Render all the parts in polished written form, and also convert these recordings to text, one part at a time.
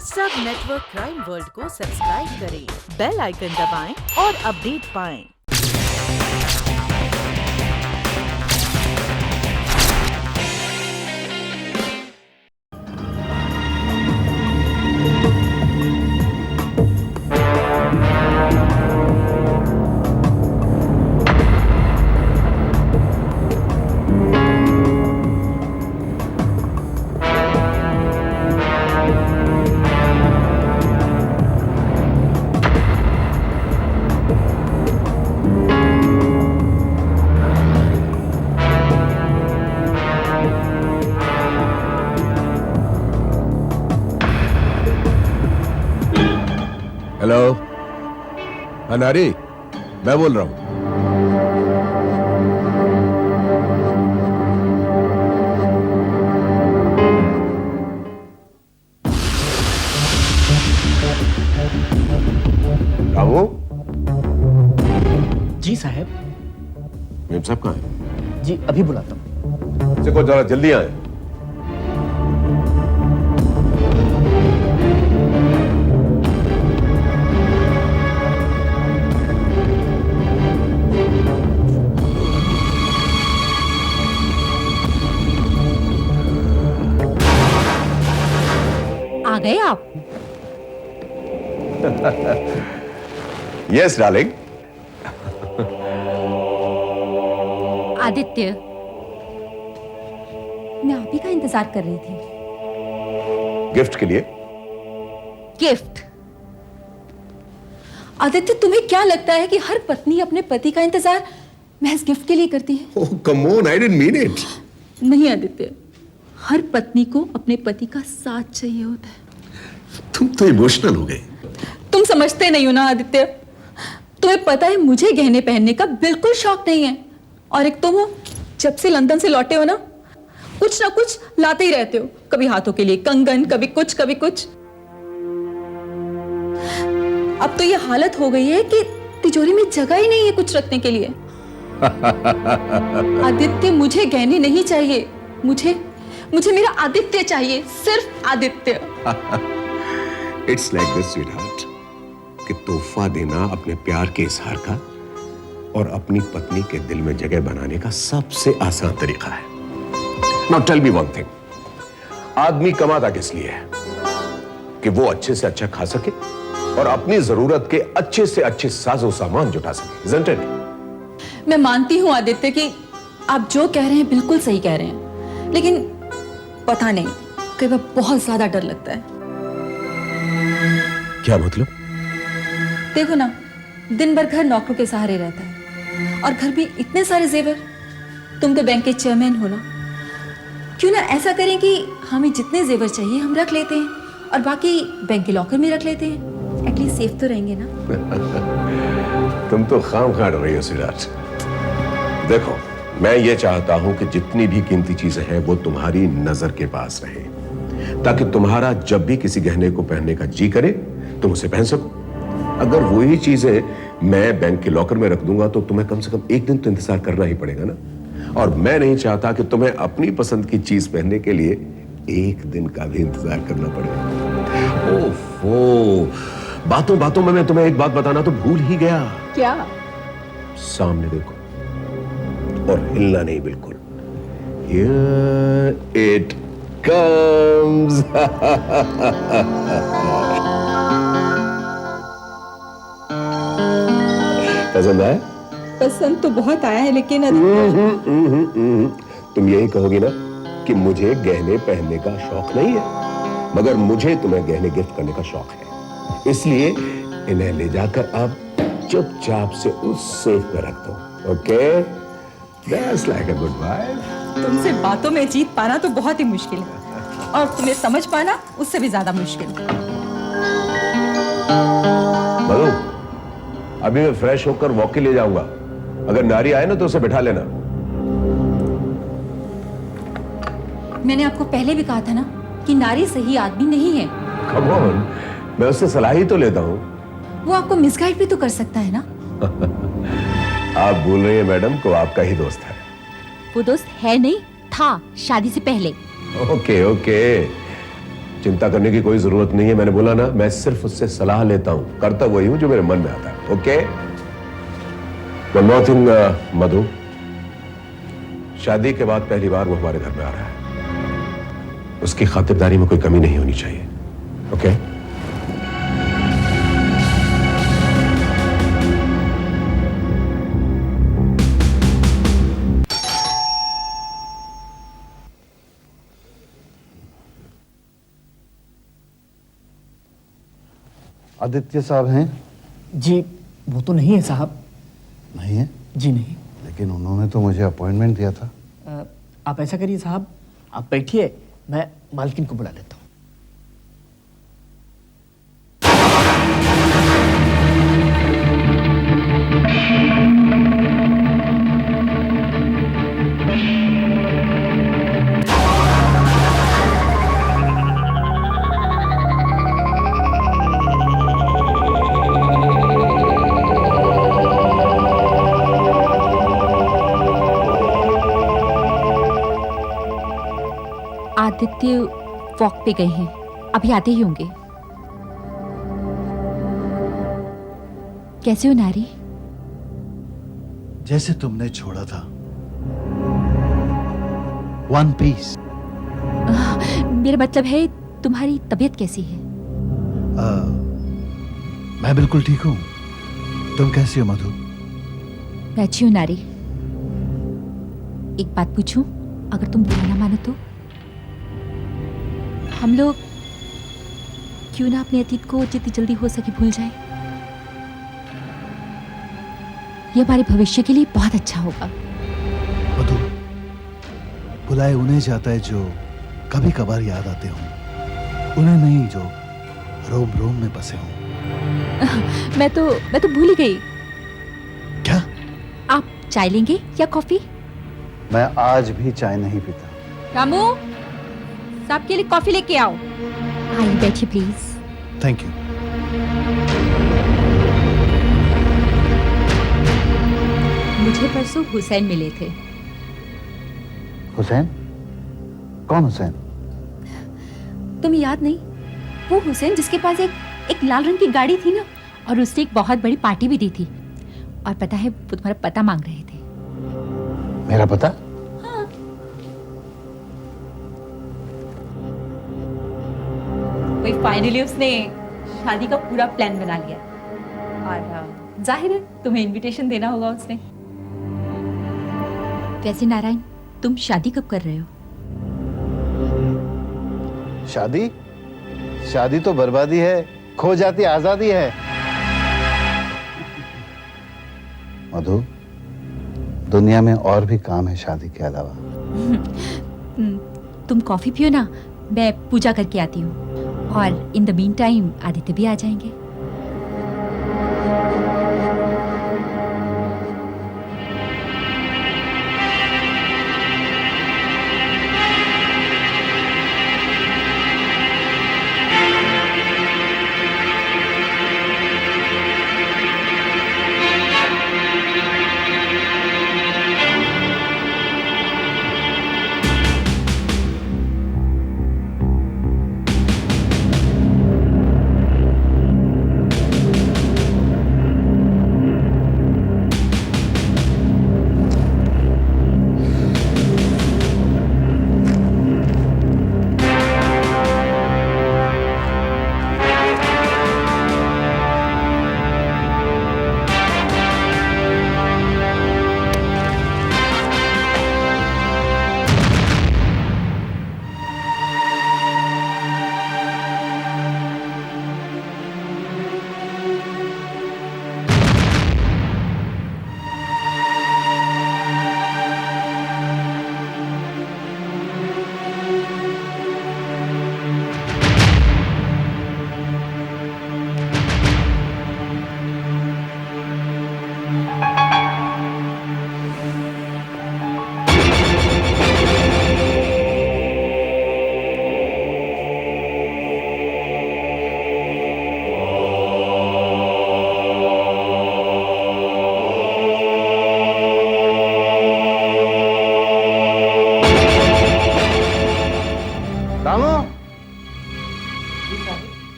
सब network crime world को subscribe करें, बेल आइकन दबाएं और अपडेट पाएं। हेलो, अनारी, मैं बोल रहा हूं। रामू? जी साहब। मेम साहब कहाँ है? जी अभी बुलाता हूँ। देखो जरा जल्दी आए। आ गए आप? Yes darling. आदित्य, मैं आप ही का इंतजार कर रही थी। गिफ्ट के लिए? गिफ्ट? आदित्य, तुम्हें क्या लगता है कि हर पत्नी अपने पति का इंतजार महज गिफ्ट के लिए करती है? Oh come on, I didn't mean it. नहीं आदित्य, हर पत्नी को अपने पति का साथ चाहिए होता है। तुम तो इमोशनल हो गए। तुम समझते नहीं हो ना आदित्य। तुम्हें पता है मुझे गहने पहनने का बिल्कुल शौक नहीं है। और एक तुम हो, जब से लंदन से लौटे हो ना कुछ लाते ही रहते हो। कभी हाथों के लिए कंगन, कभी कुछ कभी कुछ। अब तो ये हालत हो गई है कि तिजोरी में जगह ही नहीं है कुछ रखने के लिए। आदित्य, मुझे गहने नहीं चाहिए। मुझे मेरा आदित्य चाहिए, सिर्फ Aditya. It's like this sweetheart, कि तोहफा देना अपने प्यार के इजहार का और अपनी पत्नी के दिल में जगह बनाने का सबसे आसान तरीका है। Now tell me one thing, आदमी कमाता किस लिए है? कि वो अच्छे से अच्छा खा सके और अपनी जरूरत के अच्छे से अच्छे साजो सामान जुटा सके, isn't it? मैं मानती हूं आदित्य कि आप जो कह रहे हैं बिल्कुल सही कह रहे हैं, लेकिन पता नहीं, कई बार बहुत ज्यादा डर लगता है। क्या मतलब? देखो ना, दिन भर घर नौकरों के सहारे रहता है और घर में इतने सारे जेवर। तुम तो बैंक के चेयरमैन हो ना, क्यों ना ऐसा करें कि हमें जितने जेवर चाहिए हम रख लेते हैं और बाकी बैंक के लॉकर में रख लेते हैं। एटलीस्ट सेफ तो रहेंगे ना। तुम तो खाम खा रही हो सिराज। देखो, मैं ये चाहता हूं कि जितनी भी कीमती चीजें हैं वो तुम्हारी नजर के पास रहे, ताकि तुम्हारा जब भी किसी गहने को पहनने का जी करे तुम उसे पहन सको। अगर वही चीजें मैं बैंक के लॉकर में रख दूंगा तो तुम्हें कम से कम एक दिन तो इंतजार करना ही पड़ेगा ना। और मैं नहीं चाहता कि तुम्हें अपनी पसंद की चीज पहनने के लिए एक दिन का भी इंतजार करना पड़े। ओफो, बातों बातों में मैं तुम्हें एक बात बताना तो भूल ही गया। क्या? सामने देखो और हिलना नहीं बिल्कुल। Here it comes. पसंद आया? पसंद तो बहुत आया है, लेकिन तुम यही कहोगी ना कि मुझे गहने पहनने का शौक नहीं है, मगर मुझे तुम्हें गहने गिफ्ट करने का शौक है। इसलिए इन्हें ले जाकर अब चुपचाप से उस सेफ में रख दो। Okay? That's like a good wife. तुमसे बातों में जीत पाना तो बहुत ही मुश्किल है और तुम्हें समझ पाना उससे भी ज्यादा मुश्किल। मधु, अभी मैं फ्रेश होकर वॉक के लिए जाऊंगा। अगर नारी आए ना तो उसे बिठा लेना। मैंने आपको पहले भी कहा था ना कि नारी सही आदमी नहीं है। Come on, मैं उससे सलाह ही तो लेता हूँ। वो आपको मिसगाइड भी तो कर सकता है ना। आप भूल रही हैं मैडम को आपका ही दोस्त है। वो दोस्त है नहीं, था शादी से पहले। ओके ओके, चिंता करने की कोई जरूरत नहीं है। मैंने बोला ना, मैं सिर्फ उससे सलाह लेता हूं, करता वही हूं जो मेरे मन में आता है। ओके, वन मोर थिंग मधु, शादी के बाद पहली बार वो हमारे घर में आ रहा है, उसकी खातिरदारी में कोई कमी नहीं होनी चाहिए। ओके? आदित्य साहब हैं? जी वो तो नहीं है साहब। नहीं है? जी नहीं। लेकिन उन्होंने तो मुझे अपॉइंटमेंट दिया था। आप ऐसा करिए साहब, आप बैठिए, मैं मालकिन को बुला लेता हूँ। आदित्य वॉक पे गए हैं, अभी आते ही होंगे। कैसे हो नारी? जैसे तुमने छोड़ा था, वन पीस। मेरा मतलब है तुम्हारी तबीयत कैसी है? मैं बिल्कुल ठीक हूँ। तुम कैसी हो मधु? मैं अच्छी हूँ नारी। एक बात पूछूं, अगर तुम बुरा ना मानो तो? हम लोग क्यों ना अपने अतीत को जितनी जल्दी हो सके भूल जाए? ये हमारे भविष्य के लिए बहुत अच्छा होगा। मधु, भुलाए उन्हें जाता है जो कभी कभार याद आते हों, उन्हें नहीं जो रोम रोम में बसे हों। मैं तो भूल ही गई। क्या? आप चाय लेंगे या कॉफी? मैं आज भी चाय नहीं पीता। रामू, साहब के लिए कॉफी लेके आओ। आइए बैठिए प्लीज। Thank you. मुझे परसों हुसैन मिले थे। हुसैन? कौन हुसैन? तुम्हें याद नहीं? वो हुसैन जिसके पास एक लाल रंग की गाड़ी थी ना, और उसने एक बहुत बड़ी पार्टी भी दी थी। और पता है वो तुम्हारा पता मांग रहे थे। मेरा पता? हाँ। भाई फाइनली उसने शादी का पूरा प्लान बना लिया, और जाहिर है तुम्हें इनविटेशन देना होगा उसने। वैसे नारायण, तुम शादी कब कर रहे हो? शादी? शादी तो बर्बादी है, खो जाती आजादी है। मधु, दुनिया में और भी काम है शादी के अलावा। तुम कॉफी पियो ना, मैं पूजा करके आती हूँ, और in the mean time Aditya भी आ जाएंगे।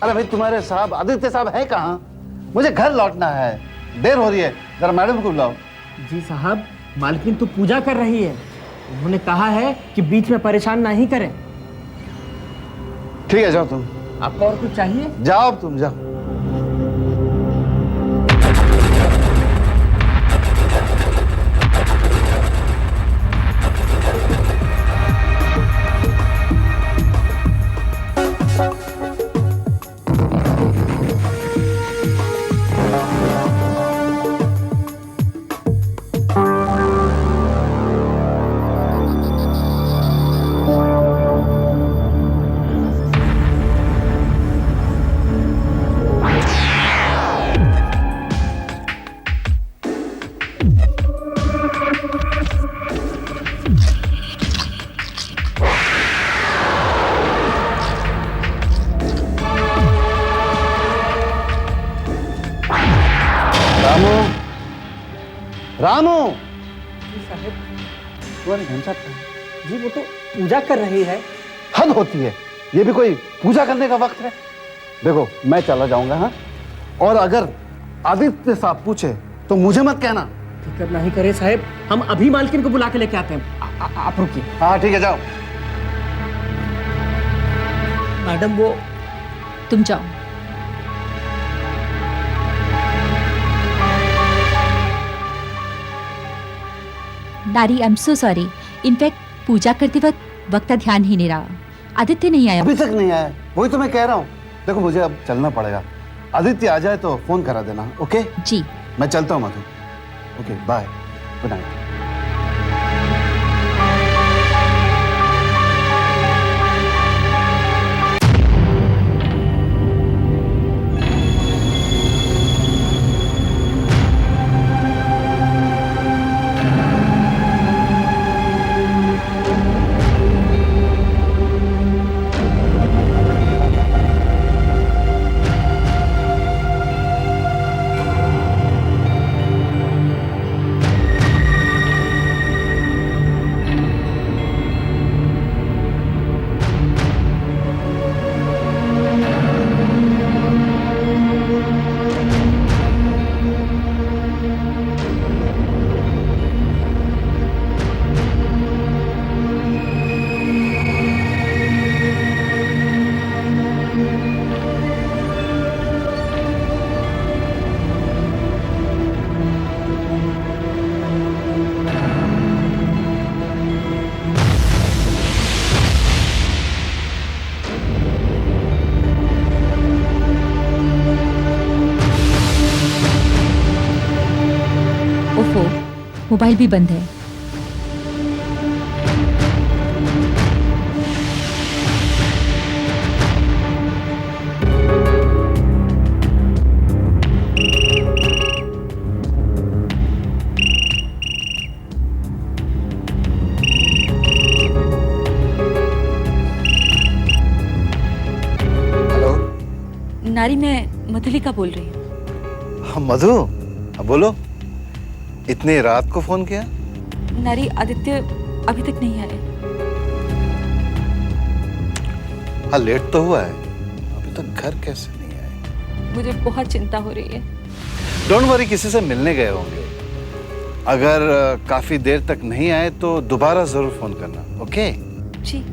अरे भाई तुम्हारे साहब आदित्य साहब है कहाँ? मुझे घर लौटना है, देर हो रही है, जरा मैडम को बुलाओ। जी साहब, मालकिन तो पूजा कर रही है। उन्होंने कहा है कि बीच में परेशान ना ही करें। ठीक है, जाओ तुम। आपको और कुछ चाहिए? जाओ तुम जाओ। रामू, रामू, तुम्हारी घंटा कहाँ? जी वो तो पूजा कर रही है। हद होती है, ये भी कोई पूजा करने का वक्त है? देखो मैं चला जाऊंगा, हाँ? और अगर आदित्य साहब पूछे तो मुझे मत कहना। फिक्र नहीं करे साहब, हम अभी मालकिन को बुला के लेके आते हैं। आप रुकिए। हाँ ठीक है, जाओ। मैडम वो तुम जाओ। नारी, I am so sorry. In fact पूजा करते वक्त का ध्यान ही नहीं रहा। आदित्य नहीं आया। अभी तक नहीं आया, वही तो मैं कह रहा हूँ। देखो मुझे अब चलना पड़ेगा, आदित्य आ जाए तो फोन करा देना। ओके जी। मैं चलता हूँ Madhu. Okay bye, good night. ओफो, मोबाइल भी बंद है। हेलो। नारी, मैं मधुलिका बोल रही हूँ। हाँ मधु, हाँ, बोलो। इतनी रात को फोन किया? नारी, आदित्य अभी तक नहीं आए। हाँ लेट तो हुआ है, अभी तक घर कैसे नहीं आए? मुझे बहुत चिंता हो रही है। डोंट वरी, किसी से मिलने गए होंगे। अगर काफी देर तक नहीं आए तो दोबारा जरूर फोन करना। ओके जी।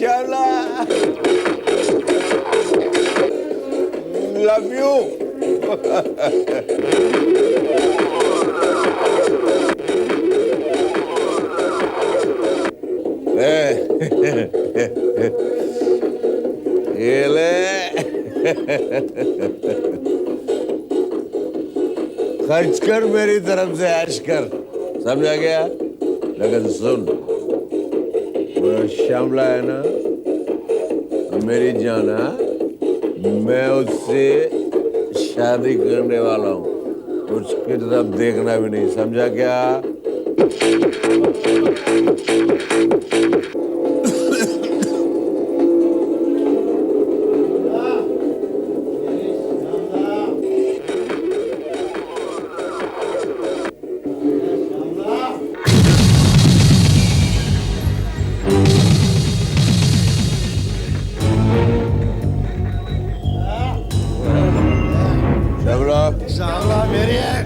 Shyamala, love you. ये ले, खर्च कर, मेरी तरफ से ऐश कर, समझा गया? लेकिन सुन, वो श्यामला है ना, मेरी जाना, मैं उससे शादी करने वाला हूँ, उसकी तरफ देखना भी नहीं, समझा क्या? श्यामला मेरी है।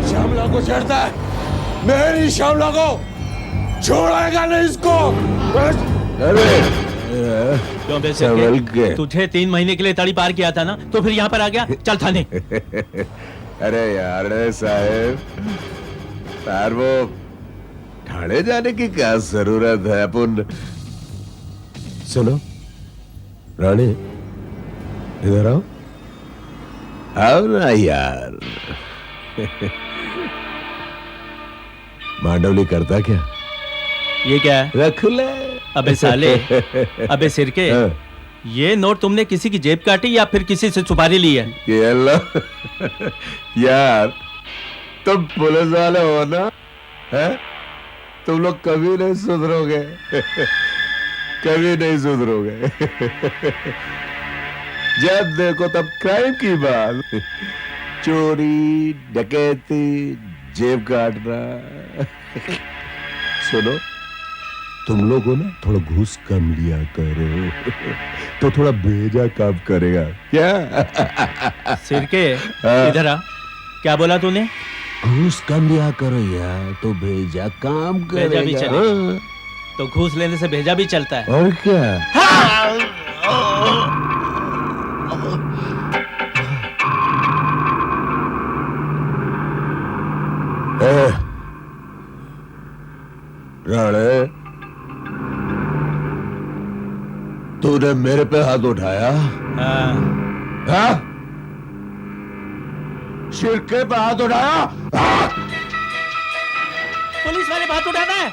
श्यामला को छेड़ता है, मेरी श्यामला को छोड़ेगा नहीं इसको। अरे क्यों बे सिरके? तुझे 3 महीने के लिए तड़ी पार किया था ना, तो फिर यहाँ पर आ गया? चल थाने। अरे यार साहब, यार वो ठाणे जाने की क्या जरूरत है? अपन सुनो रानी, इधर आओ, आओ ना यार। मांडवली करता क्या? ये क्या है? रख ले। अबे साले, अबे सिरके, ये नोट तुमने किसी की जेब काटी या फिर किसी से सुपारी ली है? ये लो। यार तुम पुलिस वाले हो ना, है? तुम लोग कभी नहीं सुधरोगे। कभी नहीं सुधरोगे। जब देखो तब क्राइम की बात, चोरी, डकैती, जेब काटना। सुनो, तुम लोगों ना थोड़ा घूस कम लिया करो, तो थोड़ा भेजा काम करेगा क्या? सिरके, इधर आ। क्या बोला तूने? घूस कम लिया करो यार, तो भेजा काम भेजा भी करेगा। चलेगा। तो घूस लेने से भेजा भी चलता है। और क्या? राणे, तूने मेरे पे हाथ उठाया? हाँ? शिरके पे हाथ उठाया? पुलिस वाले हाथ उठाना है?